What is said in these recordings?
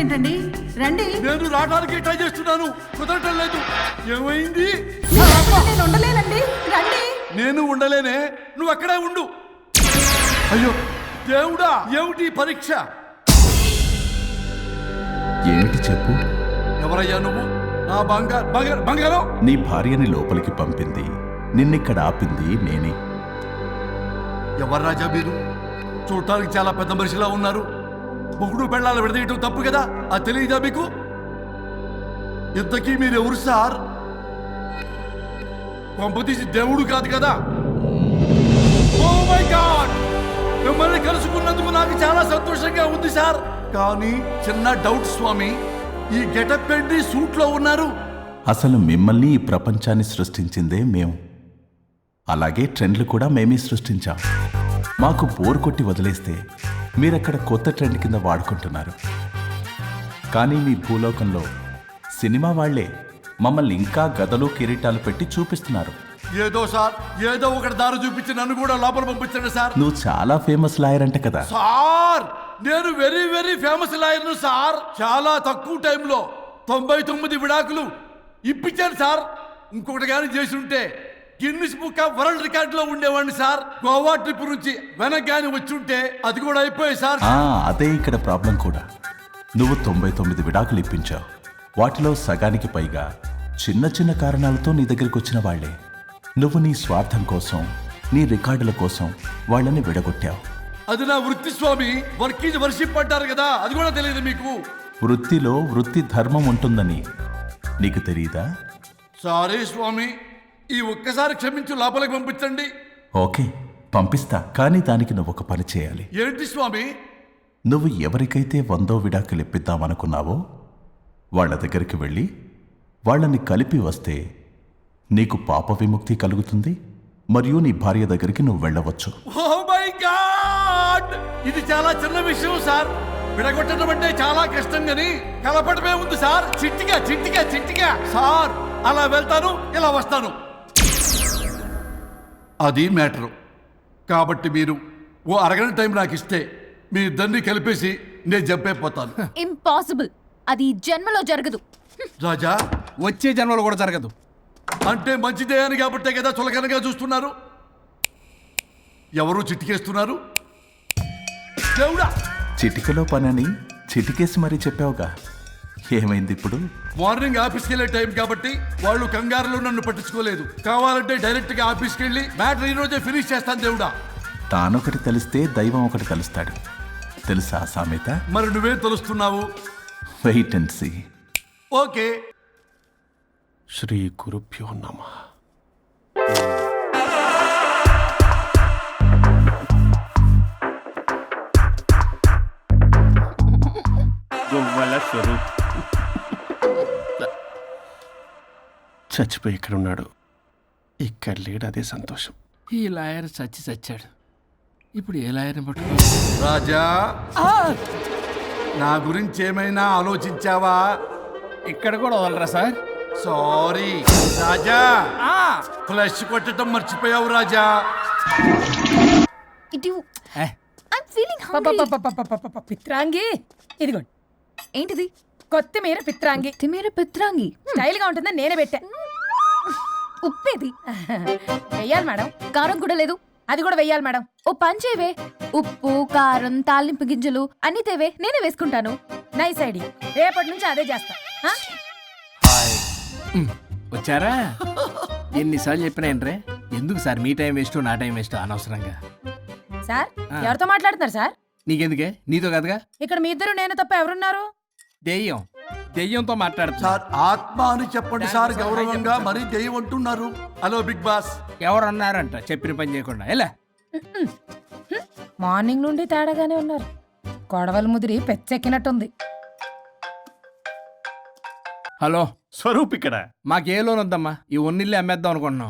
ఏంటండి? రండి. నేను రావడానికి ట్రై చేస్తున్నాను, కుదరటం లేదు. ఏమైంది? నేను ఉండలేనండి, రండి. నేను ఉండలేనే, నువ్వు అక్కడే ఉండు. అయ్యో దేవుడా, ఏమిటి పరీక్ష? ఏమిటి చెప్పు? ఎవరయ్యా నువ్వు? నా బంగారం. నీ భార్యని లోపలికి పంపింది, నిన్నిక్కడ ఆపింది నేనే. ఎవరు రాజా మీరు? చూడటానికి చాలా పెద్ద మనిషిలా ఉన్నారు. మొగుడు పెళ్ళాలు విడదీయటం తప్పు కదా, అది తెలియదా మీకు? ఇంతకీ మీరు ఎవరు సార్? పంపతీసి దేవుడు కాదు కదా? ఓ మై గాడ్, మిమ్మల్ని కలుసుకున్నందుకు నాకు చాలా సంతోషంగా ఉంది సార్. కానీ చిన్న డౌట్ స్వామి, ఈ గెటప్ ఏంటి సూట్ లో ఉన్నారు? అసలు మిమ్మల్ని ఈ ప్రపంచాన్ని సృష్టించిందే మేము. అలాగే ట్రెండ్లు కూడా మేమే సృష్టించాం. మాకు బోర్ కొట్టి వదిలేస్తే మీరక్కడ కొత్త ట్రెండ్ కింద వాడుకుంటున్నారు. కానీ మీ భూలోకంలో సినిమా వాళ్లే మమ్మల్ని ఇంకా గదలు కిరీటాలు పెట్టి చూపిస్తున్నారు. ఏదో సార్, ఏదో ఒకటి దారి చూపించి నన్ను కూడా లోపల పంపించండి సార్. నువ్వు చాలా ఫేమస్ లాయర్ అంట కదా? సార్, నేను వెరీ వెరీ ఫేమస్ లాయర్ను సార్. చాలా తక్కువ టైంలో 99 విడాకులు ఇప్పించాను సార్. ఇంకొకటి కానీ చేసి ఉంటే Guinness book of world record లో ఉండేవాడిని సార్. గోవా ట్రిప్ నుంచి వెనక్ గాని వచ్చి ఉంటే అది కూడా అయిపోయాయి సార్. అదే ఇక్కడ ప్రాబ్లం కూడా. నువ్వు 99 విడాకులు ఇప్పించావు. వాటిలో సగానికి పైగా చిన్న చిన్న కారణాలతో నీ దగ్గరికి వచ్చిన వాళ్లే. నువ్వు నీ స్వార్థం కోసం, నీ రికార్డుల కోసం వాళ్ళని విడగొట్టావు. అది నా వృత్తి స్వామి. వర్క్ ఈజ్ వర్షిప్ అంటారు కదా, అది కూడా తెలియదు మీకు? వృత్తిలో వృత్తి ధర్మం ఉంటుందని నీకు తెలియదా? సారీ స్వామి, ఈ ఒక్కసారి క్షమించు, లోపలికి పంపించండి. ఓకే, పంపిస్తా. కానీ దానికి నువ్వు ఒక పని చేయాలి. ఏంటి స్వామి? నువ్వు ఎవరికైతే 100వ విడాకులు ఇప్పిద్దామనుకున్నావో వాళ్ళ దగ్గరికి వెళ్ళి వాళ్ళని కలిపి వస్తే నీకు పాప విముక్తి కలుగుతుంది. మరియు నీ భార్య దగ్గరికి నువ్వు వెళ్ళవచ్చు. ఓ మై గాడ్, ఇది చాలా చిన్న విషయం సార్. విడగొట్టడం అంటే చాలా కష్టం గని కలపడమే ఉంది సార్. చిట్టిగా సార్, అలా వెళ్తాను, ఇలా వస్తాను. అది మ్యాటరు. కాబట్టి మీరు ఓ అరగంట టైం నాకు ఇస్తే మీ ఇద్దరిని కలిపేసి నేను జంపైపోతాను. ఇంపాసిబుల్, అది జన్మలో జరగదు. రాజా, వచ్చే జన్మలో కూడా జరగదు. అంటే మంచిదే అని కాబట్టే కదా చులకనగా చూస్తున్నారు. ఎవరు చిట్టికేస్తున్నారు? దేవుడా, చిటికలో పనని చిటికేసి మరీ చెప్పావుగా, ఏమైంది ఇప్పుడు? మార్నింగ్ ఆఫీస్కి వెళ్ళే టైం కాబట్టి వాళ్ళు కంగారులో నన్ను పట్టించుకోలేదు. కావాలంటే డైరెక్ట్ గా ఆఫీస్కి వెళ్ళి మ్యాటర్ ఈ రోజే ఫినిష్ చేస్తాను. దేవుడా, తానొకటి తెలిస్తే దైవం ఒకటి కలుస్తాడు, తెలుసా సామెత? మరి నువ్వేం తెలుస్తున్నావు? Wait and see. ఓకే. శ్రీ గురుభ్యో నమః. చచ్చిపోయి ఇక్కడ ఉన్నాడు, ఇక్కడ లేడు, అదే సంతోషం. ఈ లాయర్ చచ్చాడు. ఇప్పుడు ఏ లాయర్ని పట్టుకో? రాజా, నా గురించి ఏమైనా ఆలోచించావా? ఇక్కడ కూడా వదలరా సార్? సారీ రాజా, ఫ్లష్ కొట్టడం మర్చిపోయావు రాజా. పిత్రాంగి, ఇదిగోండి. ఏంటిది? కొత్తిమీర పిత్రాంగి. పిత్రాంగి స్టైల్ గా ఉంటుందని నేనే పెట్టా. ఉప్పేది? వెయ్యాలి మేడం. కారం కూడా లేదు. అది కూడా వెయ్యాలి మేడం. ఓ పంచేవే, ఉప్పు, కారం, తాలింపు గింజలు అన్ని తేవే, నేనే వేసుకుంటాను. Nice idea. రేపటి నుంచి అదే చేస్తా. వచ్చారా? ఎన్నిసార్లు చెప్పినా ఏంట్రే? ఎందుకు సార్ మీ టైం వేస్ట్, నా టైం వేస్ట్ అనవసరంగా? సార్, ఎవరితో మాట్లాడుతున్నారు సార్? నీకెందుకే? నీతో కదగా. ఇక్కడ మీ ఇద్దరు నేను తప్ప ఎవరున్నారు? దెయ్యంతో మాట్లాడుతున్నా. సార్, ఆత్మ అని చెప్పండి సార్, గౌరవంగా. మరీ దెయ్యం అంటున్నారు. Hello big boss. ఎవరు అన్నారంట చెప్పిన పని చేయకుండా? ఎలా మార్నింగ్ నుండి తేడాగానే ఉన్నారు. కొడవల ముదిరి పెచ్చెక్కినట్టుంది. హలో స్వరూప్ ఇక్కడ. మాకే లోన్ వద్దమ్మా, ఈ ఒన్నిల్లు అమ్మేద్దాం అనుకుంటున్నాం.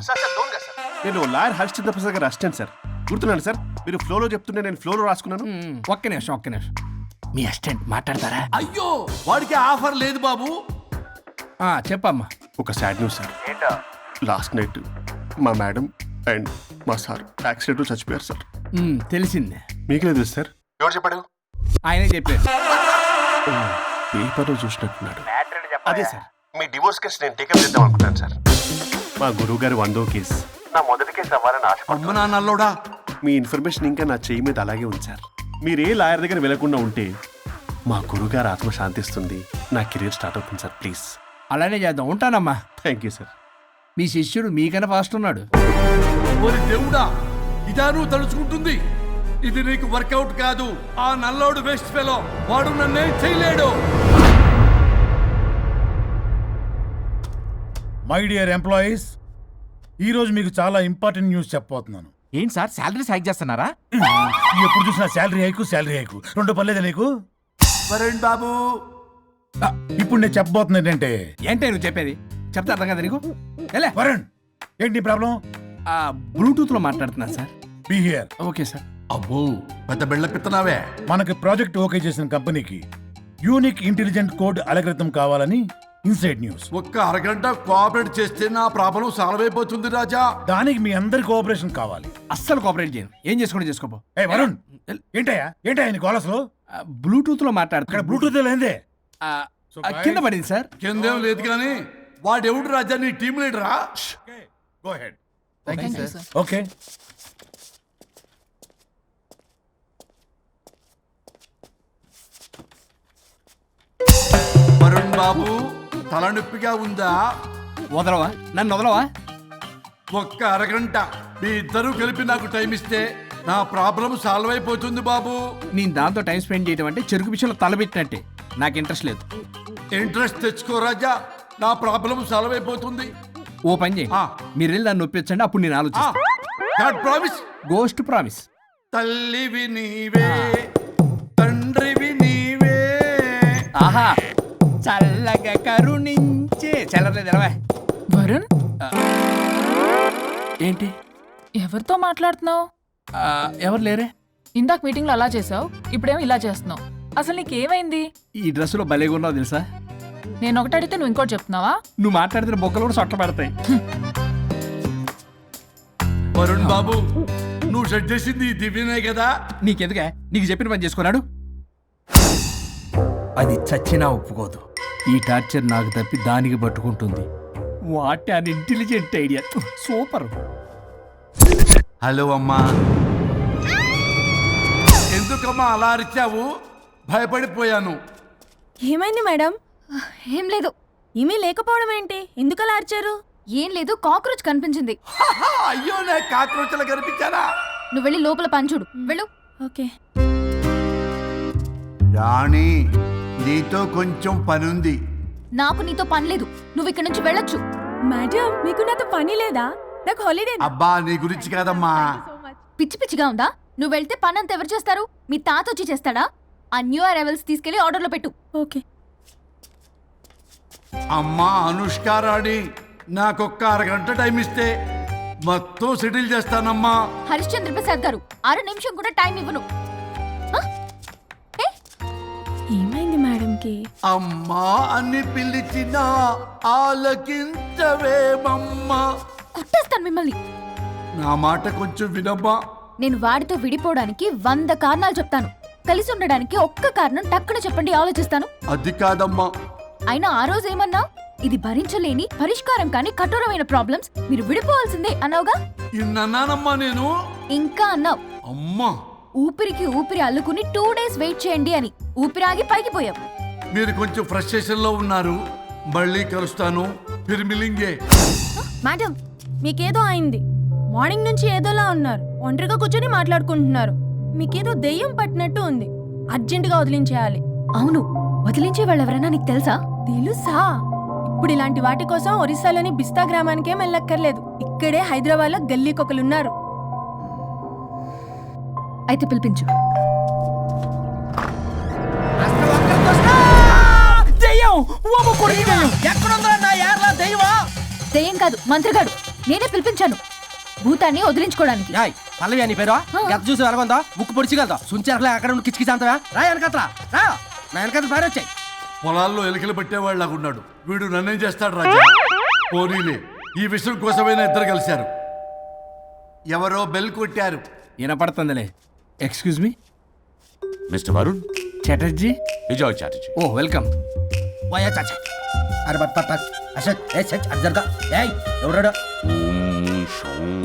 నేను లాయర్ హరిశ్చంద్ర ప్రసాద్ గారు అసిస్టెంట్ సార్. గుర్తున్నాను సార్, మీరు ఫ్లోలో చెప్తుంటే నేను ఫ్లోలో రాసుకున్నాను. ఒక్క నిమిషం. మీ అసిస్టెంట్ మాట్లాడతారా? అయ్యో, వాడికి ఆఫర్ లేదు బాబు. చెప్పమ్మా. ఒక sad news sir. Last night మా మేడం అండ్ మా సార్ యాక్సిడెంట్ చచ్చిపోయారు సార్. తెలిసిందే. మీకే తెలుసు సార్. ఎవరు చెప్పాడు? ఆయనే చెప్పారు. పేపర్లో చూసినట్టున్నాడు. అదే సార్, మీ డివోర్స్ కేసు నేను టేకప్ చేద్దాం అనుకుంటాను సార్. మా గురువు గారు 100వ కేసు నా మొదటి కేసు అవ్వాలని ఆశ. అమ్మ నా నల్లోడా, మీ ఇన్ఫర్మేషన్ ఇంకా నా చెయ్యి మీద అలాగే ఉంది సార్. మీరు ఏ లాయర్ దగ్గర వెళ్లకుండా ఉంటే మా గురువుగారు ఆత్మ శాంతిస్తుంది, నా కెరీర్ స్టార్ట్ అవుతుంది సార్. ప్లీజ్ అలానే చేద్దాం. ఉంటానమ్మా. Thank you sir. మీ శిష్యుడు మీకన్నా ఫాస్ట్ ఉన్నాడు. ఓరి దేవుడా, ఇదా నువ్వు తలుచుకుంటుంది? ఇది నీకు వర్కౌట్ కాదు. ఆ నల్లోడు వేస్ట్ ఫెలో, వాడు నన్నేం చేయలేడు. మై డియర్ ఎంప్లాయీస్, ఈరోజు మీకు చాలా ఇంపార్టెంట్ న్యూస్ చెప్పబోతున్నాను. ఏంటి సార్ శాలరీస్ హైక్ చేస్తున్నారా? ఎప్పుడు చూసినా శాలరీ హైకు రెండు పర్లేదా నీకు? వరుణ్ బాబు, ఇప్పుడు నేను చెప్పబోతున్నా ఏంటంటే, ఏంటే నువ్వు చెప్పేది? చెప్తా అర్థం కదా నీకు? ఎలా వరుణ్, ఏంటి నీ ప్రాబ్లం? బ్లూటూత్లో మాట్లాడుతున్నాను sir. Be here. Okay sir. అబ్బో పెద్ద బిళ్ళ పిత్తనావే. మనకి ప్రాజెక్ట్ ఓకే చేసిన కంపెనీకి యూనిక్ ఇంటెలిజెంట్ కోడ్ అలకృతం కావాలని ఇన్సైడ్ న్యూస్. ఒక్క అరగంట కోఆపరేట్ చేస్తే నా ప్రాబ్లం సాల్వ్ అయిపోతుంది రాజా. దానికి మీ అందరి కోఆపరేషన్ కావాలి. అస్సలు కోఆపరేట్ చేయను. ఏం చేసుకోండి చేసుకోపో. ఏ వరుణ్, ఏంటయ్యా నీ గోలస్లో? బ్లూటూత్లో ఇక్కడ మాట్లాడుతున్నా. బ్లూటూత్ లేదే. కింద పడింది సార్. కిందేం లేదు కానీ వాడెవడు రాజా, నీ టీం లీడరా? Go ahead. Sir. Okay. Varun బాబు, తలనొప్పిగా ఉందా? వదలవా? నన్ను వదలవా? ఒక్క అరగంట మీ ఇద్దరూ కలిపి నాకు టైం ఇస్తే నా ప్రాబ్లం సాల్వ్ అయిపోతుంది బాబు. నేను దాంతో టైం స్పెండ్ చేయడం అంటే చెరుకు విషయంలో తలబెట్టినట్టే. నాకు ఇంట్రెస్ట్ లేదు. ఇంట్రెస్ట్ తెచ్చుకో రాజా, నా ప్రాబ్లం సాల్వ్ అయిపోతుంది. ఓ పని చేయండి, ఆ. మీరు వెళ్ళి దాన్ని నొప్పించండి, అప్పుడు నేను ఆలోచిస్తాను. God promise. Ghost promise. తల్లివి నీవే, తండ్రివి నీవే. ఆహా, చల్లగా కరుణించే. చల్లలేదు ఎలవా. వరుణ్, ఏంటి? ఎవరితో మాట్లాడుతున్నావు? ఎవరు లేరే? ఇందాక మీటింగ్లో అలా చేసావు, ఇప్పుడేమో ఇలా చేస్తున్నావు. అసలు నీకేమైంది? ఈ డ్రెస్సులో భలేగా ఉన్నావు తెలుసా? నేను ఒకటి అడిగితే నువ్వు ఇంకోటి చెప్తున్నావా? నువ్వు మాట్లాడితే బొక్కలు కూడా సొట్ట పడతాయి. వరుణ్ బాబు, నువ్వు సెట్ చేసింది ఈ దివ్యనే కదా? నీకెందుకే? నీకు చెప్పిన పని చేసుకున్నాడు. అది చచ్చినా ఒప్పుకోదు. ఈ టార్చర్ నాకు తప్పి దానికి పట్టుకుంటుంది. What an intelligent idea. Super. Hello అమ్మా. ఎందుకమ్మా అలా అరిచావు? భయపడిపోయాను. ఏమైంది మేడం? ఏం లేదు. ఏమీ లేకపోవడం ఏంటి? ఎందుకు అలా అరిచారు? ఏం లేదు, కాక్రోచ్ కనిపించింది. అయ్యో, నాకు కాక్రోచ్లు కనిపించారా? నువ్వు వెళ్ళి లోపల పని చూడు. వెళ్ళు. ఓకే. రాణి, నీతో కొంచెం పనుంది. నాకు నీతో పని లేదు. నువ్వు ఇక్కడ నుంచి వెళ్ళొచ్చు. మేడం, మీకు నాతో పని లేదా? నాకు హాలిడే. అబ్బా, నీ గురించి కాదమ్మా. పిచ్చి పిచ్చిగా ఉందా? నువ్వు వెళ్తే పని అంతా ఎవరు చేస్తారు? మీ తాత వచ్చి చేస్తాడా? ఆ న్యూ అరైవల్స్ తీసుకెళ్లి ఆర్డర్లో పెట్టు. ఓకే. అమ్మా అనుష్క రాణి, నాకొక్క అరగంట టైం ఇస్తే మొత్తం సెటిల్ చేస్తానమ్మా. హరిశ్చంద్ర ప్రసాద్ గారు, 6 నిమిషం కూడా టైం ఇవ్వను. ఏమైంది మేడంకి? అమ్మా అని పిలిచినా ఆలకించవేమమ్మా. కుట్టేస్తాను మిమ్మల్ని. నా మాట కొంచెం వినమ్మా. నేను వాడితో విడిపోవడానికి 100 కారణాలు చెప్తాను. కలిసి ఉండడానికి ఒక్క కారణం టక్కున చెప్పండి, ఆలోచిస్తాను. అది కాదమ్మా. అయినా ఆ రోజు ఏమన్నా? ఇది భరించలేని, పరిష్కారం కాని కఠోరమైన ప్రాబ్లమ్స్, మీరు విడిపోవాల్సిందే అన్నావుగా? ఇన్నానమ్మా నేను. ఇంకా అన్నావు. అమ్మా, ఊపిరికి ఊపిరి అల్లుకుని 2 days వెయిట్ చేయండి అని. ఊపిరాగి పైకి పోయావు. మీరు కొంచెం ఫ్రస్ట్రేషన్ లో ఉన్నారు. మళ్ళీ కలుస్తాను. ఫిర్మిలింగే. మేడం, మీకేదో అయింది. మార్నింగ్ నుంచి ఏదోలా ఉన్నారు. ఒంటరిగా కూర్చొని మాట్లాడుకుంటున్నారు. మీకేదో దెయ్యం పట్టినట్టు ఉంది. అర్జెంటుగా వదిలించేయాలి. అవును, వదిలించే వాళ్ళెవరైనా నీకు తెలుసా? తెలుసా? ఇప్పుడు ఇలాంటి వాటి కోసం ఒరిస్సాలోని బిస్తా గ్రామానికేం వెళ్ళక్కర్లేదు. ఇక్కడే హైదరాబాద్లో గల్లీకొకలున్నారు. అయితే పిలిపించు. దెయ్యం కాదు, మంత్రిగాడు. నేనే పిలిపించాను భూతాన్ని వదిలించుకోవడానికి. పల్లవి అని పేరు గత చూసి వెలగొందా ముక్కు పొడిచిగలదా సుంచరలే అక్కడ ఉండి కిచకిచంతవా రా వెనకత్రా రా నా వెనకత్ర పేరు వచ్చాయి. పొలాల్లో ఎలికలు పట్టేవాళ్ళగా ఉన్నాడు వీడు. నన్నేం చేస్తాడు రాజా? పోనీలే, ఈ విషయం కోసమైనా ఇద్దరు కలిశారు. ఎవరో బెల్ కొట్టారు. వినపడుతుందిలే. Excuse me. Mister Varun, Chatterjee Vijay Chatterjee. Oh welcome. వాయా చాచా అరే బట్ పట్ పట్ అసత్ ఏ సచ్ అర్జర్గా ఏయ్ ఎవరాడు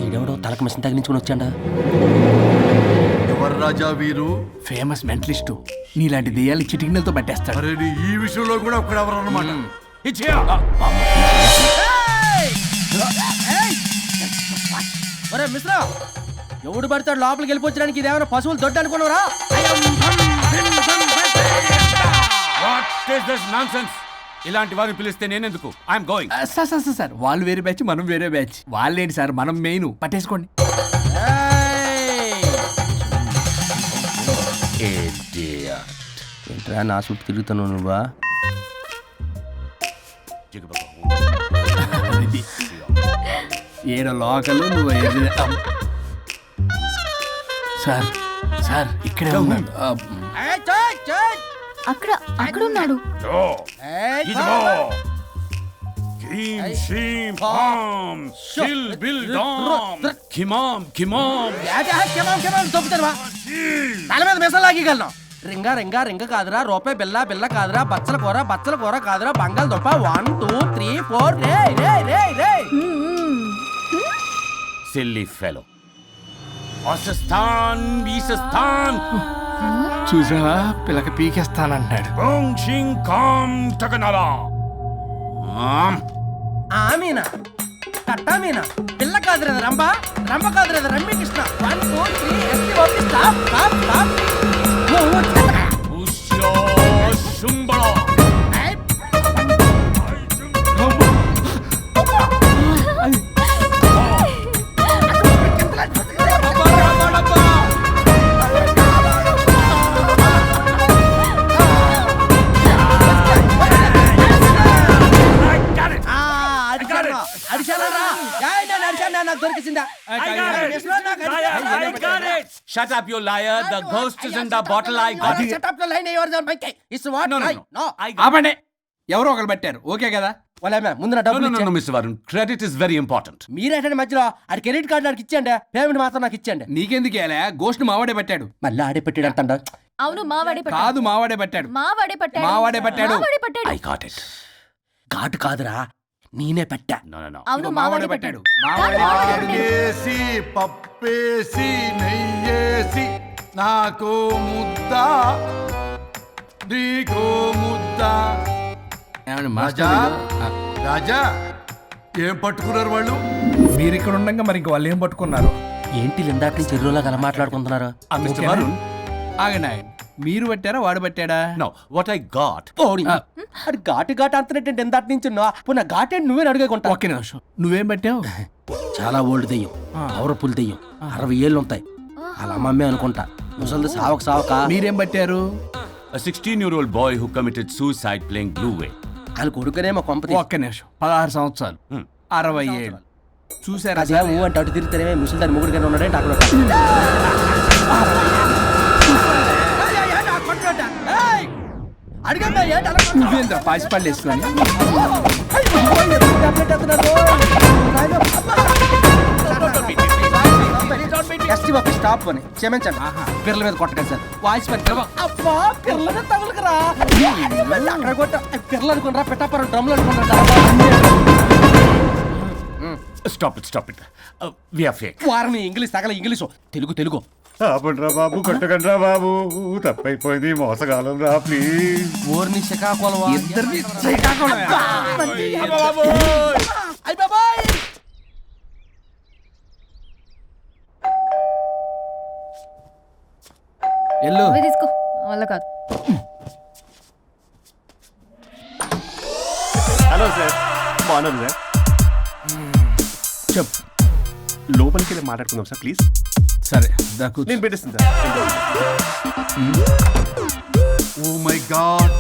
ఈడెవడో తలకు మిషన్ తగిలించుకుని వచ్చాడా? ఎవరు రాజా వీరు? Famous mentalist. నీలాంటి దెయ్యాలు చిటికినలతో పట్టేస్తాడు. అరే నీ ఈ విషయంలో కూడా ఒకడెవరు అన్నమాట. ఒరే మిశ్రా ఎవడు పడతాడు లోపలికి వెళ్ళిపోవడానికి? ఇదేమైనా పశువులు దొడ్డు అనుకున్నారా? ఇలాంటి వారిని పిలిస్తే నేనెందుకు? I'm going. సార్ వాళ్ళు వేరే బ్యాచ్, మనం వేరే బ్యాచ్. వాళ్ళేంటి సార్, మనం మెయిన్. పట్టేసుకోండి. ఏంట్రా నా చుట్టూ తిరుగుతున్నావు నువ్వా? ఏడ లోకల్ నువ్వు ఎదురు. సార్ సార్ ఇక్కడే ఉన్నాడు. అక్కడ అక్కడ ఉన్నాడు. తల మీద మిసం లాగగలను. రింగా రింగా రింగ కాదురా, రూపాయి బిల్ల బిల్ల కాదురా, బచ్చల కూర కాదురా, బంగాళదుంప 1 2 3 4 రే రే రే రే. Silly fellow. ఈసస్థాన్ చూసావా, పిల్లకి పీకేస్తానంటాడు. ఆమీనా కట్టామీనా పిల్ల కాదురా రంభ, రంభ కాదురా Ramya Krishna. 1 2 3 ST OP stop stop stop. Shut up, you liar. The ghost is in the bottle. I got it. Shut up the line. Yours on my case. It's what? No. ఆపండి. ఎవరో ఒకరు పెట్టారు. Okay కదా? ముందు నా డబ్బులు No, Mr. Varun. Credit is very important. మీరేంటంటే మధ్యలో ఆడి క్రెడిట్ కార్డు నాకు ఇచ్చేయండి, పేమెంట్ మాత్రం నాకు ఇచ్చేయండి. నీకెందుకు ఎలా? గోస్ట్ మావాడే పెట్టాడు. మళ్ళీ ఆడే పెట్టాడు అంట. అవును మావాడే పట్టాడు. కాదు మావాడే పెట్టాడు. మావాడే పట్టాడు. మావాడే పట్టాడు. మావాడే పట్టాడు. I got it. ఘాటు కాదురా, నేనే పెట్టా. No. అవును మావాడే పట్టాడు. ఆడేసి పప్పేసి నెయ్యేసి నాకు ముద్ద నీకో ముద్ద. ఏమండి రాజా మాస్టర్? రాజా ఏం పట్టుకున్నారు వాళ్ళు? మీరు ఇక్కడ ఉండగా మరి ఇంక వాళ్ళు ఏం పట్టుకున్నారు? ఏంటి ఇందాక నుంచి చెరువులా కల మాట్లాడుకుంటున్నారు? Mr. Varun. ఆగండి. మీరు పట్టారా వాడు పట్టాడా? No, what I got. అది ఘాటు అంటున్నట్టు ఎందాటి నుంచి నా ఘాటే నువ్వే అడిగేకుంటా. ఒక్క నిమిషం. నువ్వేం పట్టావు? చాలా ఓల్డ్ దెయ్యం, పవర్ఫుల్ దెయ్యం, 60 ఏళ్ళు ఉంటాయి. అలా అమ్మమ్మే అనుకుంటా. ముసలిది సావక మీరేం పట్టారు? A 16-year-old boy who committed suicide playing Blue Whale. వాళ్ళు కొడుకునే మా కొంపతి. ఒక్క నిమిషం. 16 సంవత్సరాలు, 60 ఏళ్ళు. చూసారా? అదే ఊ అంటే అటు తిరిగితేనే ముసలి దాని ముగ్గురు గానే ఉన్నాడే అక్కడ. నువ్వేంద్ర పాసిపళ్ళు వేసుకొని స్టాప్ అని క్షమించండి. పిల్లల మీద కొట్టకండి సార్. వాయిస్ అబ్బా పిల్లల మీద తగులుకురా. అక్కడ కొట్ట పిల్లలు అనుకున్నారా, పెట్టాపరం డ్రమ్లు అనుకున్నారా? Stop it. We are fake. వారిని ఇంగ్లీష్ తగల ఇంగ్లీషు తెలుగు. ఆపండ్రా బాబు, కొట్టకండ్రా బాబు, తప్పైపోయింది, మోసగాలం రా ప్లీజ్. ఊరిని శ్రీకాకుళం ఇద్దరిని శ్రీకాకుళం. ఎల్లు నువ్వే తీసుకో, వల్ల కాదు. హలో సార్, బాగున్నాను సార్. చెప్పు. లోపలికి వెళ్ళి మాట్లాడుకుందాం సార్ ప్లీజ్. సరే దాకు నేను పెట్టేస్తాను సార్. ఓ మై గాడ్,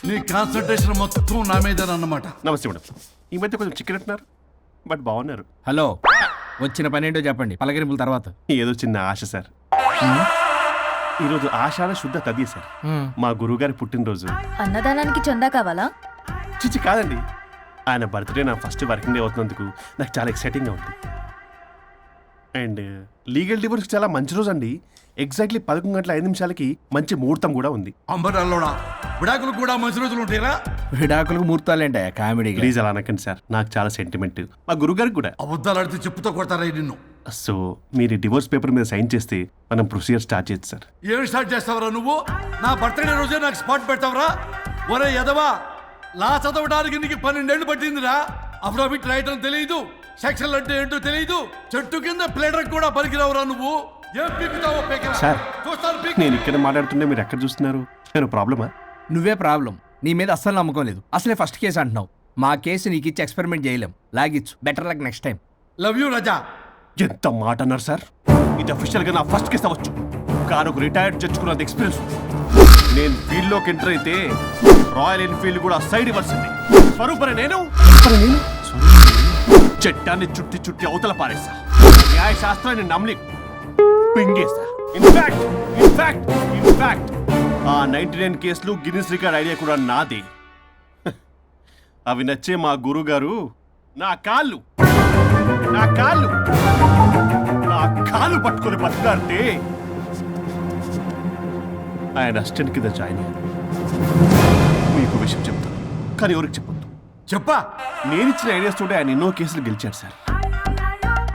నీ కాన్సన్ట్రేషన్ మొత్తం నా మీదనన్నమాట. నమస్తే మేడం. ఈ మధ్య కొంచెం చికెన్ అంటున్నారు, బట్ బాగున్నారు. హలో, వచ్చిన పని ఏంటో చెప్పండి. పలకరింపుల తర్వాత. ఏదో చిన్న ఆశ సార్. ఈరోజు ఆషాఢ శుద్ధ తదియ సార్, మా గురువుగారి పుట్టినరోజు. అన్నదానానికి చందా కావాలా? చిచ్చి కాదండి, ఆయన బర్త్డే నా ఫస్ట్ వర్కింగ్ డే అవుతున్నందుకు నాకు చాలా ఎక్సైటింగ్గా ఉంది. అండ్ లీగల్ డివోర్స్కి చాలా మంచి రోజు అండి. ఎగ్జాక్ట్లీ 11:05 మంచి ముహూర్తం కూడా ఉంది. అంబరాల్లోడా విడాకులు కూడా మంచి రోజులు ఉంటాయిరా. విడాకులకు ముహూర్తాలేంట కామెడీ. ప్లీజ్ అలా అనకండి సార్, నాకు చాలా సెంటిమెంట్, మా గురుగారికి కూడా. అబద్ధాలు ఆడితే చెప్పుతో కొడతారా నిన్ను. సో మీరు డివోర్స్ పేపర్ మీద సైన్ చేస్తే మనం ప్రొసీజర్ స్టార్ట్ చేయొచ్చు సార్. ఏం స్టార్ట్ చేస్తావరా నువ్వు? నా బర్త్డే రోజే నాకు స్పాట్ పెడతావరా? ఒరే ఎదవా, లా చదవడానికి నీకు 12 ఏళ్ళు పట్టిందిరా. అఫిడవిట్ రాయటం తెలియదు, సెక్షన్లు అంటే ఏంటో తెలియదు, చెట్టు కింద ప్లేడర్ కూడా పనికిరావురా నువ్వు. ఏం పీకుతావో పీకరా. సార్ చూస్తాను పీకు. నేను ఇక్కడ మాట్లాడుతుంటే మీరు ఎక్కడ చూస్తున్నారు? నేను ప్రాబ్లమా? నువ్వే ప్రాబ్లం. నీ మీద అస్సలు నమ్మకం లేదు. అసలే ఫస్ట్ కేసు అంటున్నావు. మా కేసు నీకు ఇచ్చి ఎక్స్పెరిమెంట్ చేయలేం. లాగిచ్చు. Better luck next time. Love you Raza. ఎంత మాట అన్నారు సార్. ఇది అఫీషియల్గా నా ఫస్ట్ కేసు అవ్వచ్చు, కానీ ఒక రిటైర్డ్ జడ్జ్ కూడా ఎక్స్పీరియన్స్. నేను ఫీల్డ్లోకి ఎంటర్ అయితే రాయల్ ఎన్ఫీల్డ్ కూడా సైడ్ ఇవ్వాల్సింది. స్వరూపరే నేను చట్టాన్ని చుట్టి చుట్టి అవతల పారేస్తా. న్యాయ శాస్త్రాన్ని నమ్మి పింగేస్తా. ఇన్ఫాక్ట్ ఆ 99 కేసులు గిన్నిస్ రికార్డ్ ఐడియా కూడా నాదే. అవి నచ్చే మా గురుగారు నా కాళ్ళు పట్టుకొని బతుకాడితే ఆయన అసిస్టెంట్ కింద జాయిన్ అయ్యాను. మీకు విషయం చెప్తాను, కానీ ఎవరికి చెప్పొద్దు. చెప్పా. నేను ఇచ్చిన ఐడియాస్ తోటి ఆయన ఎన్నో కేసులు గెలిచాడు సార్.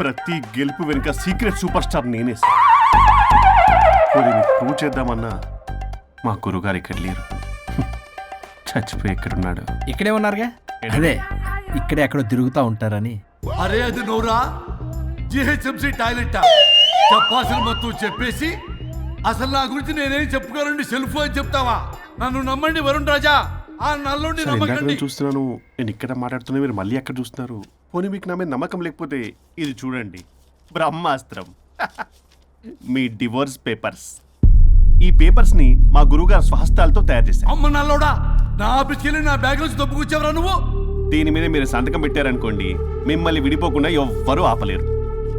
ప్రతి గెలుపు వెనుక సీక్రెట్ సూపర్ స్టార్ నేనే సార్. ప్రూవ్ చేద్దామన్నా మా గురుగారు ఇక్కడ లేరు. చచ్చిపోయి ఎక్కడున్నాడు? ఇక్కడే ఉన్నారుగా. అదే ఇక్కడే ఎక్కడో తిరుగుతూ ఉంటారని. అరే అది నోరా, జిహెచ్ఎంసీ టాయిలెట్ చెప్పాల్సిన మొత్తం చెప్పేసి అసలు నా గురించి నేనేం చెప్పుకోనండి సెల్ఫ్ అని చెప్తావా? నన్ను నమ్మండి వరుణ్ రాజా, ఆ నల్లుండి నమ్మకండి. చూస్తున్నాను, నేను ఇక్కడ మాట్లాడుతున్నా, మీరు మళ్ళీ ఎక్కడ చూస్తున్నారు? పోనీ మీకు నా మీద నమ్మకం లేకపోతే ఇది చూడండి, బ్రహ్మాస్త్రం. మీ డివోర్స్ పేపర్స్. ఈ పేపర్స్ ని మా గురువుగారు స్వహస్తాలతో తయారు చేశారు. అమ్మ నల్లోడా, నా ఆఫీస్కి వెళ్ళి నా బ్యాగ్ నుంచి తప్పుకొచ్చావరా నువ్వు? దీని మీద మీరు సంతకం పెట్టారనుకోండి, మిమ్మల్ని విడిపోకుండా ఎవ్వరూ ఆపలేరు.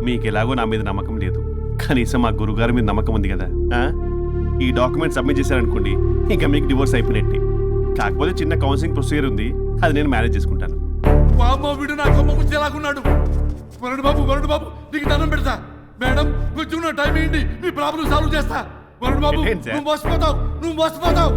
మీకు ఎలాగో నా మీద నమ్మకం లేదు, కనీసం మా గురుగారి మీద నమ్మకం ఉంది కదా. ఈ డాక్యుమెంట్ సబ్మిట్ చేశారనుకోండి, ఇంకా మీకు డివోర్స్ అయిపోయినట్టే. కాకపోతే చిన్న కౌన్సిలింగ్ ప్రొసీజర్ ఉంది, అది నేను మేనేజ్ చేసుకుంటాను. వీడు నా కొమ్మ గురించి ఎలాగున్నాడు? వరుణ్ బాబు నీకు దండం పెడతా. మేడం కొంచెం నా టైం ఏంటి, మీ ప్రాబ్లం సాల్వ్ చేస్తా. వరుణ్ బాబు నువ్వు మోసపోతావు.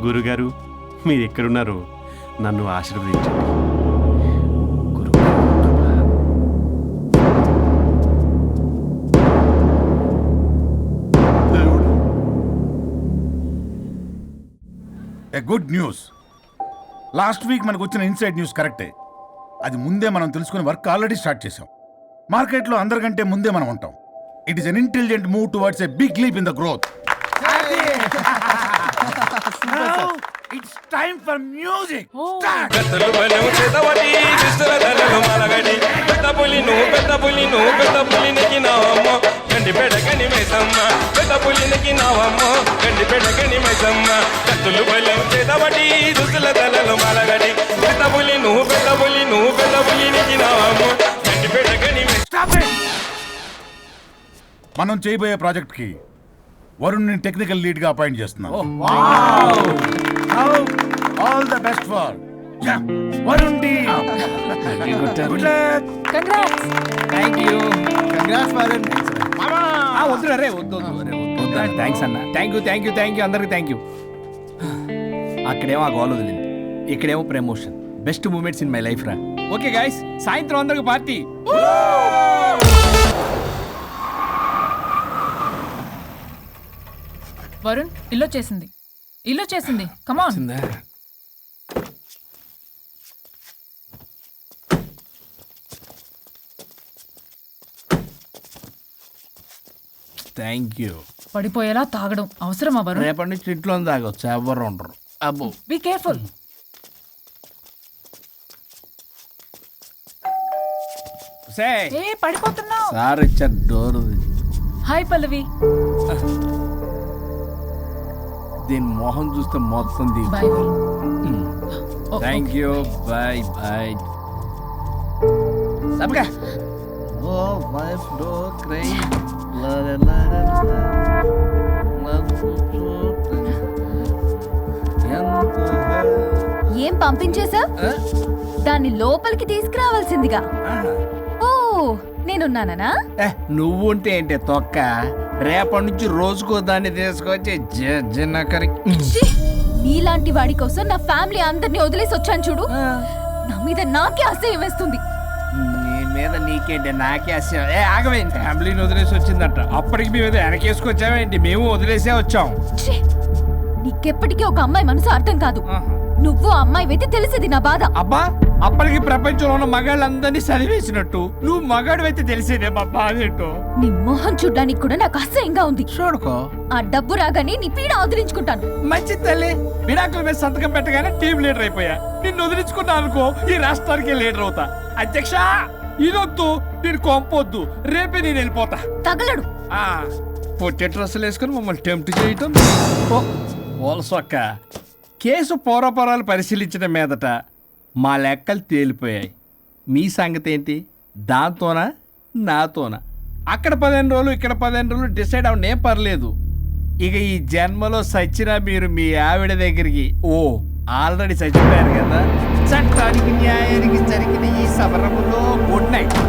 గురుగారు మీరు ఎక్కడున్నారో నన్ను ఆశీర్వదించండి. Good news. లాస్ట్ వీక్ మనకు వచ్చిన ఇన్సైడ్ న్యూస్ కరెక్టే. అది ముందే మనం తెలుసుకుని వర్క్ ఆల్రెడీ స్టార్ట్ చేసాం. మార్కెట్లో అందరికంటే ముందే మనం ఉంటాం. It is an intelligent move towards a big leap in the growth. It's time for music. Start. Stop it. మనం చేయబోయే ప్రాజెక్ట్ కి వరుణ్ టెక్నికల్ లీడ్ గా అపాయింట్ చేస్తున్నాం. All the best for Varun team. Good luck. Congrats. Thank you. Congrats Varun. వద్దు రే వద్దు. Thanks అన్న. Thank you అందరికి థ్యాంక్ యూ. అక్కడేమో ఆ గోల్ వదిలింది, ఇక్కడేమో promotion. Best moments in my life రా. ఓకే గైస్, సాయంత్రం అందరికి పార్టీ. వరుణ్ ఇల్లు చేసింది కమాన్. Thank you. పడిపోయేలా తాగడం అవసరమా వరుణ్? రేపటి నుంచి ఇంట్లో తాగొచ్చు, ఎవరు ఉండరు. అబ్బో బీ కేర్ఫుల్. ఏ పడిపోతున్నావు. సార్ ఇచ్చారు డోర్. హాయ్ పల్లవి. దీని మొహం చూస్తే మొత్తం bye bye. Thank you bye bye. సబ్గా ఓ వైఫ్ డో క్రై ఏం పంపించేశా? దాన్ని లోపలికి తీసుకురావాల్సిందిగా. ఓ నేనున్నానా? నువ్వుంటే ఏంటి తొక్క, రేపటి నుంచి రోజుకో దాన్ని తీసుకొచ్చి జనకరి. నీలాంటి వాడి కోసం నా ఫ్యామిలీ అందరినీ వదిలేసి వచ్చాను చూడు. నా మీద నాకే అసహ్యం వేస్తుంది. నీ మీద నీకేంటి నాకే అసహ్యం. ఆగవేంటి, ఫ్యామిలీని వదిలేసి వచ్చిందట, అప్పటికి మేము వెనకేసుకొచ్చామేంటి? మేము వదిలేసే వచ్చాం. నీకెప్పటికీ ఒక అమ్మాయి మనసు అర్థం కాదు. నువ్వు అమ్మాయి అయితే తెలిసేది నా బాధ. అబ్బా, అప్పటికి ప్రపంచంలో ఉన్న మగాళ్ళందరినీ చదివేసినట్టు నువ్వు మగాడు అయితే తెలిసేదే మా బాధ ఏంటో. నీ మొహం చూడ్డానికి కూడా నాకు అసహ్యంగా ఉంది. చూడుకో, ఆ డబ్బు రాగానే నీ పీడ వదిలించుకుంటాను. మంచి తల్లి, విడాకుల మీద సంతకం పెట్టగానే టీం లీడర్ అయిపోయా. నిన్ను వదిలించుకున్నా అనుకో, ఈ రాష్ట్రానికి లీడర్ అవుతా. అధ్యక్ష ఇదొద్దు, నేను కొంపొద్దు, రేపే నేను వెళ్ళిపోతా. తగలడు. పొట్టె డ్రెస్సులు వేసుకుని మమ్మల్ని టెంప్ట్ చేయటం. ఓలసొక్క, కేసు పూర్వపరాలు పరిశీలించిన మీదట మా లెక్కలు తేలిపోయాయి. మీ సంగతి ఏంటి? దాంతోనా నాతోనా? అక్కడ 15 రోజులు ఇక్కడ 15 రోజులు డిసైడ్ అవ్వడం ఏం పర్లేదు. ఇక ఈ జన్మలో సచ్చినా మీరు మీ ఆవిడ దగ్గరికి ఆల్రెడీ చచ్చిపోయారు కదా. చట్టానికి న్యాయానికి జరిగిన ఈ సమరములో గుడ్ నైట్.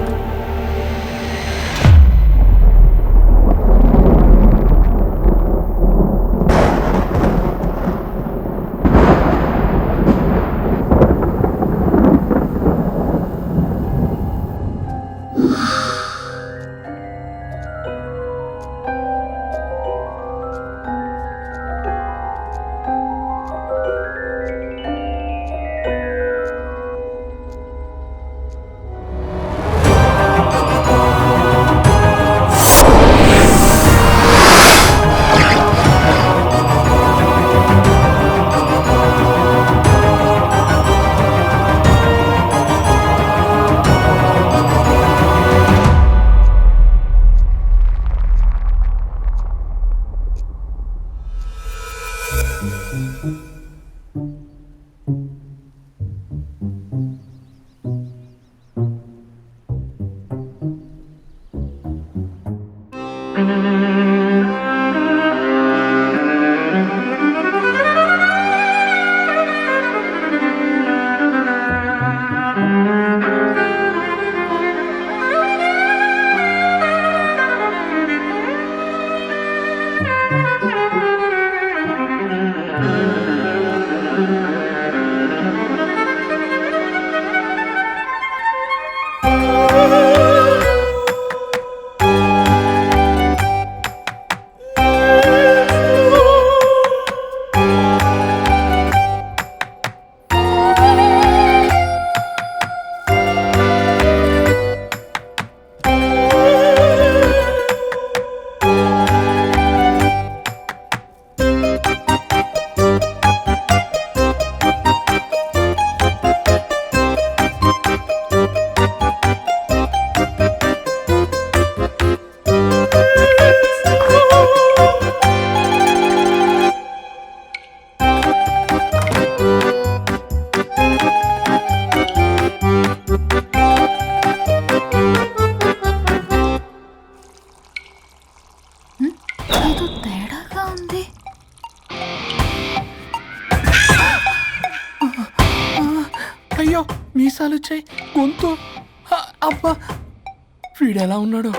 అయ్యో మీసాలు వచ్చాయి, గొంతు. అబ్బా, వీడు ఎలా ఉన్నాడు?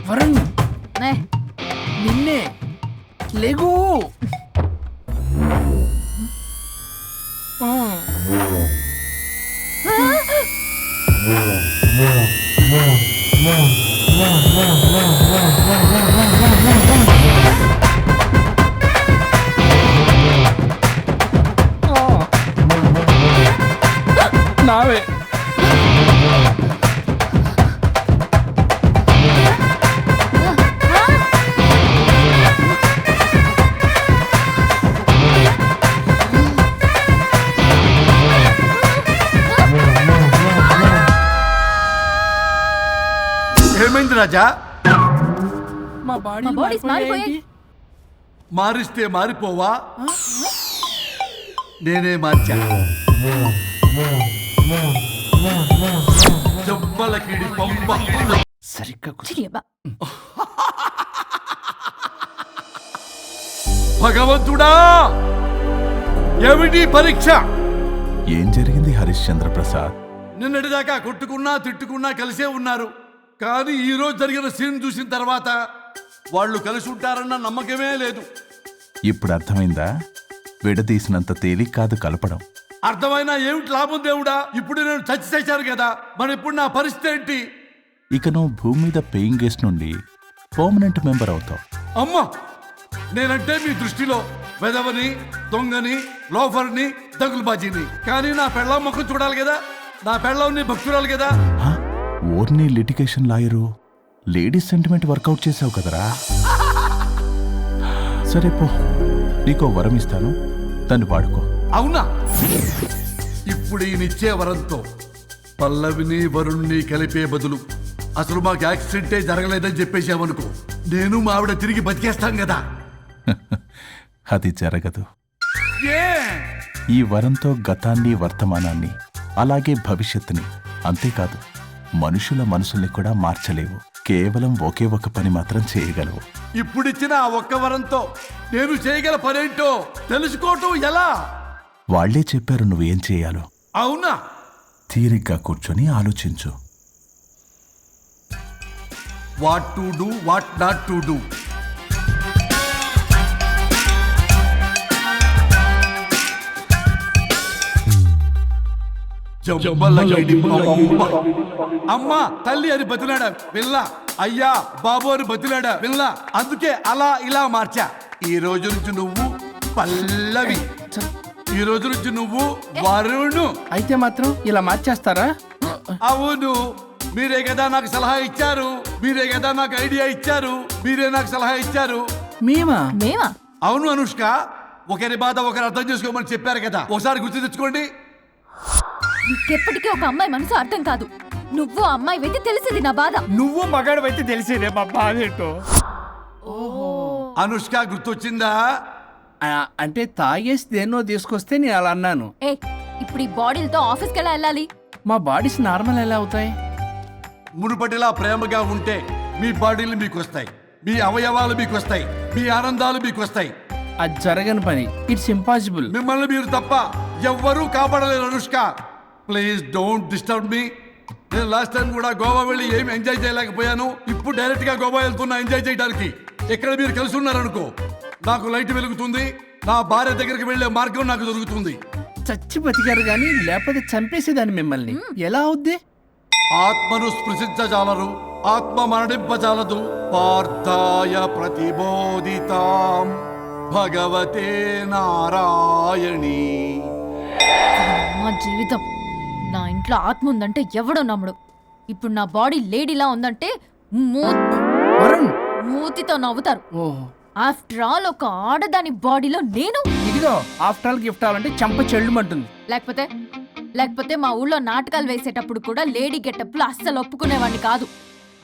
వరుణ్, నిన్నే లేగు. నావే రాజా? మా బాడీ మారిపోయాయి. మారిస్తే మారిపోవా? నేనే మార్చా. జబ్బలకిడి పంప. సరిగ్గా చిరియబ్బా. భగవంతుడా, ఏమిటి పరీక్ష? ఏం జరిగింది హరిశ్చంద్ర ప్రసాద్? నిన్నటిదాకా కొట్టుకున్నా తిట్టుకున్నా కలిసే ఉన్నారు. కానీ ఈ రోజు జరిగిన సీన్ చూసిన తర్వాత వాళ్ళు కలిసి ఉంటారన్న నమ్మకమే లేదు. ఇప్పుడు అర్థమైందా? విడదీసినంత తేలిక కాదు కలపడం. అర్థమైనా ఏమిటి లాభం దేవుడా? ఇప్పుడు నేను చచ్చి చేశాను కదా, మరి ఇప్పుడు నా పరిస్థితి ఏంటి? ఇక నువ్వు భూమి మీద పేయింగ్ గెస్ట్ నుండి పర్మనెంట్ మెంబర్ అవుతావు. అమ్మా, నేనంటే మీ దృష్టిలో వెదవని, దొంగని, లోఫర్ని, దగులుబాజీని. కానీ నా పెళ్ళం ముఖం చూడాలి కదా, నా పెళ్ళంని భక్తురాలు కదా. హా? ఓర్ని litigation lawyer, ladies sentiment work out చేసావు కదరా. సరే పో, నీకో వరం ఇస్తాను, దాన్ని వాడుకో. అవునా? ఇప్పుడు ఈయనిచ్చే వరంతో పల్లవిని వరుణ్ణి కలిపే బదులు అసలు మాకు యాక్సిడెంటే జరగలేదని చెప్పేసామనుకో, నేను మా ఆవిడ తిరిగి బతికేస్తాం కదా. అది జరగదు. ఏ? ఈ వరంతో గతాన్ని, వర్తమానాన్ని, అలాగే భవిష్యత్తుని, అంతేకాదు మనుషుల మనసుల్ని కూడా మార్చలేవు. కేవలం ఒకే ఒక పని మాత్రం చేయగలవు. ఇప్పుడిచ్చిన ఆ ఒక్క వరంతో నేను చేయగల పనేంటో తెలుసుకోవటం ఎలా? వాళ్లే చెప్పారు నువ్వేం చేయాలో. అవునా? తీరిగ్గా కూర్చొని ఆలోచించు. What to do, what not to do. అమ్మా తల్లి అని బతిలాడా పిల్ల, అయ్యా బాబు అని బతిలాడా పిల్ల. అందుకే అలా ఇలా మార్చా. ఈ రోజు నుంచి నువ్వు పల్లవి, ఈ రోజు నుంచి నువ్వు వరుణు. అయితే మాత్రం ఇలా మార్చేస్తారా? అవును, మీరే కదా నాకు సలహా ఇచ్చారు, మీరే కదా నాకు ఐడియా ఇచ్చారు, మీరే నాకు సలహా ఇచ్చారు. మేమా? అవును అనుష్క, ఒకరి బాధ ఒకరు అర్థం చేసుకోమని చెప్పారు కదా, ఒకసారి గుర్తు తెచ్చుకోండి. నీకెప్పటికీ ఒక అమ్మాయి మనసు అర్థం కాదు. నువ్వు అమ్మాయి వెతి తెలిసింది నా బాధ. నువ్వు మగాడు అయితే తెలిసేదే మా బాధ ఏంటో. అనుష్క గుర్తొచ్చిందా? అంటే తాగేసి దేన్నో తీసుకొస్తే నేను అలా అన్నాను. ఏ ఇప్పుడు ఈ బాడీలతో ఆఫీస్కి ఎలా వెళ్ళాలి? మా బాడీస్ నార్మల్ ఎలా అవుతాయి? మునుపటిలా ప్రేమగా ఉంటే మీ బాడీలు మీకు వస్తాయి, మీ అవయవాలు మీకు వస్తాయి, మీ ఆనందాలు మీకు వస్తాయి. అది జరగని పని. It's impossible. మిమ్మల్ని మీరు తప్ప ఎవ్వరూ కాపాడలేరు Anushka. Please don't disturb me. నేను లాస్ట్ టైం కూడా గోవా వెళ్ళి ఏమి ఎంజాయ్ చేయలేకపోయాను. ఇప్పుడు డైరెక్ట్ గా గోవా వెళ్తున్నా ఎంజాయ్ చేయడానికి. ఇక్కడ మీరు కలిసి ఉన్నారనుకో, నాకు లైట్ వెలుగుతుంది, నా భార్య దగ్గరికి వెళ్లే మార్గం నాకు దొరుకుతుంది. చచ్చి బతికారు గాని లేకపోతే చంపేసేదాన్ని మిమ్మల్ని. ఎలా అవుద్ది? ఆత్మను స్పృశించజాలరు, ఆత్మ మరణింపజాలదు. పార్థాయ ప్రతిబోధితాం భగవతే నారాయణి. మా జీవితం, నా ఇంట్లో ఆత్మ ఉందంటే ఎవడో నమ్ముడు. ఇప్పుడు నా బాడీ లేడీలా ఉందంటే మూతితో నవ్వుతారు. ఆఫ్టర్ ఆల్ ఒక ఆడదాని బాడీలో నేను. ఇదిగో ఆఫ్టర్ ఆల్ గిఫ్ట్ అవ్వాలంటే చంప చెల్లుమంటుంది. లేకపోతే మా ఊళ్ళో నాటకాలు వేసేటప్పుడు కూడా లేడీ గెటప్లు అస్సలు ఒప్పుకునేవాడిని కాదు.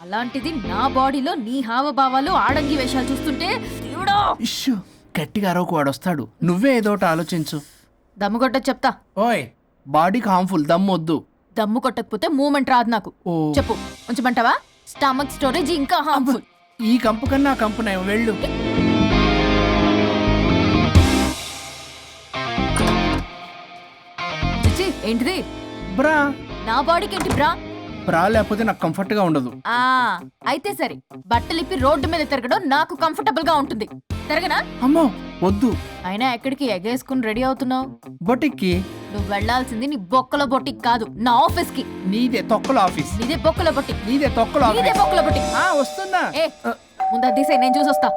అలాంటిది నా బాడీలో నీ హావభావాలు, ఆడంగి వేషాలు చూస్తుంటే దేవుడా. ఇష్యూ గట్టిగా అరవకు, వాడు వస్తాడు. నువ్వే ఏదో ఒకటి ఆలోచించు. దమ్ము కొట్ట చెప్తా. ఓయ్, బాడీకి హార్మ్ఫుల్, దమ్మొద్దు. దమ్ము కొట్టకపోతే మూమెంట్ రాదు నాకు. చెప్పు, ఉంచమంటావా? స్టమక్ స్టోరేజ్ ఇంకా హార్మ్ఫుల్. ఈ కంపు కన్నా ఆ కంపు నయం. వెళ్ళు. ఏంటిది? బ్రా. నా బాడీకి ఏంటి బ్రా? బ్రా లేకపోతే నాకు కంఫర్ట్ గా ఉండదు. అయితే సరే, బట్టలిప్పి రోడ్డు మీద తిరగడం నాకు కంఫర్టబుల్ గా ఉంటుంది. తిరగనా? అమ్మో వద్దు. అయినా ఎక్కడికి ఎగేసుకుని రెడీ అవుతున్నావు? బొటిక్కి. నువ్వు వెళ్లాల్సింది నీ బొక్కల బొటిక్ కాదు, నా ఆఫీస్ కి. నీదే తొక్కల ఆఫీస్. నీదే బొక్కల బొటిక్. నీదే తొక్కల ఆఫీస్. నీదే బొక్కల బొటిక్. వస్తుందా? ముందు అది తీసేయ్, నేను చూసొస్తా.